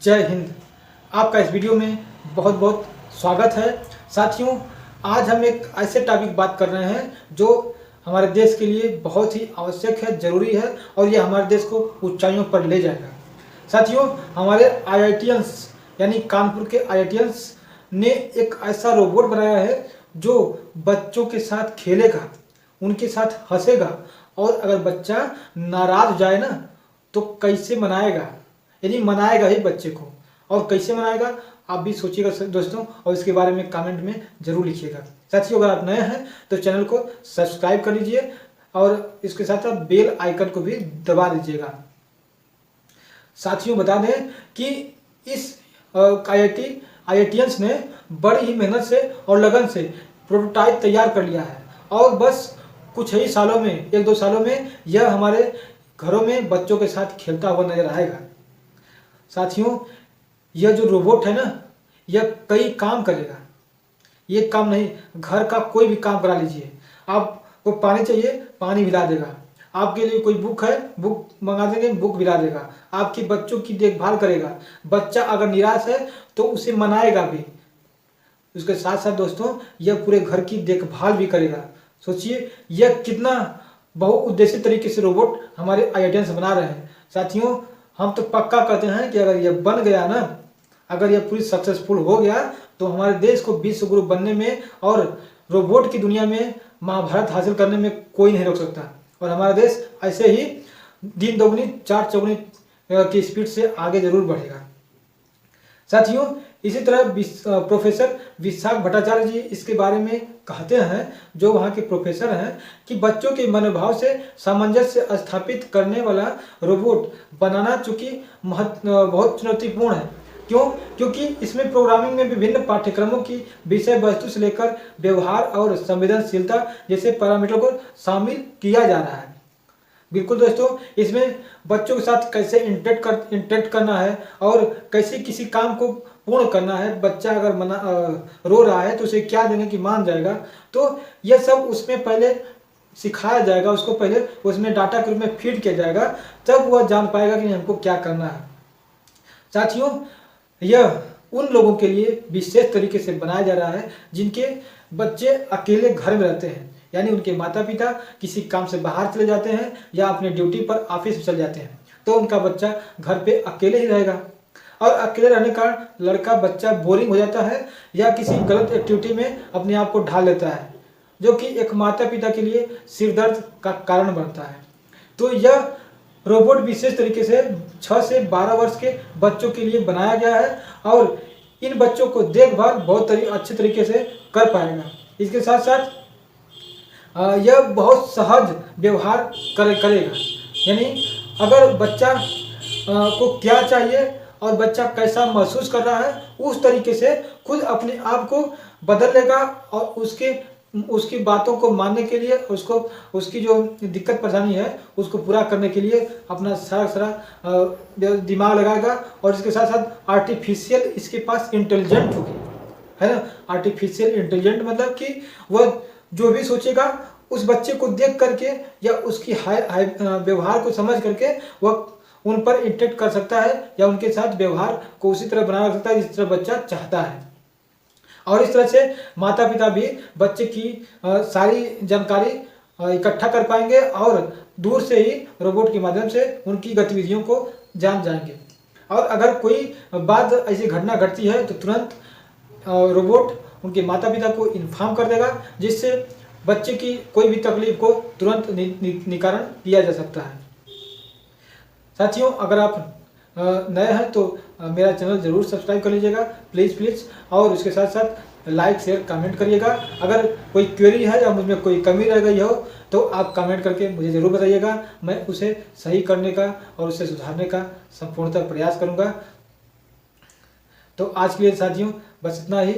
जय हिंद। आपका इस वीडियो में बहुत बहुत स्वागत है। साथियों, आज हम एक ऐसे टॉपिक बात कर रहे हैं जो हमारे देश के लिए बहुत ही आवश्यक है, ज़रूरी है और ये हमारे देश को ऊंचाइयों पर ले जाएगा। साथियों, हमारे IITians यानी कानपुर के IITians ने एक ऐसा रोबोट बनाया है जो बच्चों के साथ खेलेगा, उनके साथ हंसेगा और अगर बच्चा नाराज हो जाए ना तो कैसे मनाएगा, यानी मनाएगा ही बच्चे को। और कैसे मनाएगा आप भी सोचिएगा दोस्तों, और इसके बारे में कमेंट में जरूर लिखिएगा। साथियों, अगर आप नए हैं तो चैनल को सब्सक्राइब कर लीजिए और इसके साथ साथ बेल आइकन को भी दबा दीजिएगा। साथियों, बता दें कि इस IITians ने बड़ी ही मेहनत से और लगन से प्रोटोटाइप तैयार कर लिया है और बस कुछ ही सालों में, 1-2 सालों में यह हमारे घरों में बच्चों के साथ खेलता हुआ नजर आएगा। साथियों, यह जो रोबोट है ना, यह कई काम करेगा। ये काम नहीं, घर का कोई भी काम करा लीजिए। आपको पानी चाहिए, पानी पिला देगा। आपके लिए कोई बुक है, बुक मंगा देंगे, बुक पिला देगा। आपके बच्चों की देखभाल करेगा। बच्चा अगर निराश है तो उसे मनाएगा भी। उसके साथ साथ दोस्तों, यह पूरे घर की देखभाल भी करेगा। सोचिए यह कितना बहुउद्देशीय तरीके से रोबोट हमारे IITians बना रहे हैं। साथियों, हम तो पक्का कहते हैं कि अगर यह बन गया ना, अगर यह पूरी सक्सेसफुल हो गया तो हमारे देश को विश्व गुरु बनने में और रोबोट की दुनिया में महाभारत हासिल करने में कोई नहीं रोक सकता। और हमारा देश ऐसे ही दिन दोगुनी चार चौगुनी की स्पीड से आगे जरूर बढ़ेगा। साथियों, इसी तरह प्रोफेसर विशाख भट्टाचार्य जी इसके बारे में कहते हैं, जो वहाँ के प्रोफेसर हैं, कि बच्चों के मनोभाव से सामंजस्य स्थापित करने वाला रोबोट बनाना चूंकि बहुत चुनौतीपूर्ण है। क्यों? क्योंकि इसमें प्रोग्रामिंग में विभिन्न पाठ्यक्रमों की विषय वस्तु से लेकर व्यवहार और संवेदनशीलता जैसे पैरामीटर को शामिल किया जा रहा है। बिल्कुल दोस्तों, इसमें बच्चों के साथ कैसे इंटरेक्ट करना है और कैसे किसी काम को पूर्ण करना है। बच्चा अगर रो रहा है तो उसे क्या देंगे कि मान जाएगा, तो यह सब उसमें पहले सिखाया जाएगा। उसको पहले उसमें डाटा के रूप में फीड किया जाएगा, तब वह जान पाएगा कि हमको क्या करना है। साथियों, यह उन लोगों के लिए विशेष तरीके से बनाया जा रहा है जिनके बच्चे अकेले घर में रहते हैं, यानी उनके माता पिता किसी काम से बाहर चले जाते हैं या अपने ड्यूटी पर ऑफिस में चले जाते हैं, तो उनका बच्चा घर पे अकेले ही रहेगा। और अकेले रहने का लड़का बच्चा बोरिंग हो जाता है या किसी गलत एक्टिविटी में अपने आप को ढाल लेता है, जो कि एक माता पिता के लिए सिरदर्द का कारण बनता है। तो यह रोबोट विशेष तरीके से 6 से 12 वर्ष के बच्चों के लिए बनाया गया है और इन बच्चों को देखभाल बहुत अच्छे तरीके से कर पाएगा। इसके साथ साथ यह बहुत सहज व्यवहार करेगा, यानी अगर बच्चा को क्या चाहिए और बच्चा कैसा महसूस कर रहा है, उस तरीके से खुद अपने आप को बदल लेगा और उसकी बातों को मानने के लिए, उसकी जो दिक्कत परेशानी है उसको पूरा करने के लिए अपना सारा दिमाग लगाएगा। और इसके साथ साथ आर्टिफिशियल इसके पास इंटेलिजेंट होगी, है ना। आर्टिफिशियल इंटेलिजेंट मतलब कि वह जो भी सोचेगा उस बच्चे को देख करके या उसकी व्यवहार को समझ करके वह उन पर इंटरेक्ट कर सकता है या उनके साथ व्यवहार को उसी तरह बना सकता है जिस तरह बच्चा चाहता है। और इस तरह से माता पिता भी बच्चे की सारी जानकारी इकट्ठा कर पाएंगे और दूर से ही रोबोट के माध्यम से उनकी गतिविधियों को जान जाएंगे। और अगर कोई बात ऐसी घटना घटती है तो तुरंत रोबोट उनके माता पिता को इन्फॉर्म कर देगा, जिससे बच्चे की कोई भी तकलीफ को तुरंत निवारण किया जा सकता है। साथियों, अगर आप नए हैं तो मेरा चैनल जरूर सब्सक्राइब कर लीजिएगा, प्लीज़। और उसके साथ साथ लाइक शेयर कमेंट करिएगा। अगर कोई क्वेरी है या मुझमें कोई कमी रह गई हो तो आप कमेंट करके मुझे ज़रूर बताइएगा। मैं उसे सही करने का और उसे सुधारने का संपूर्णतः प्रयास करूँगा। तो आज के लिए साथियों बस इतना ही।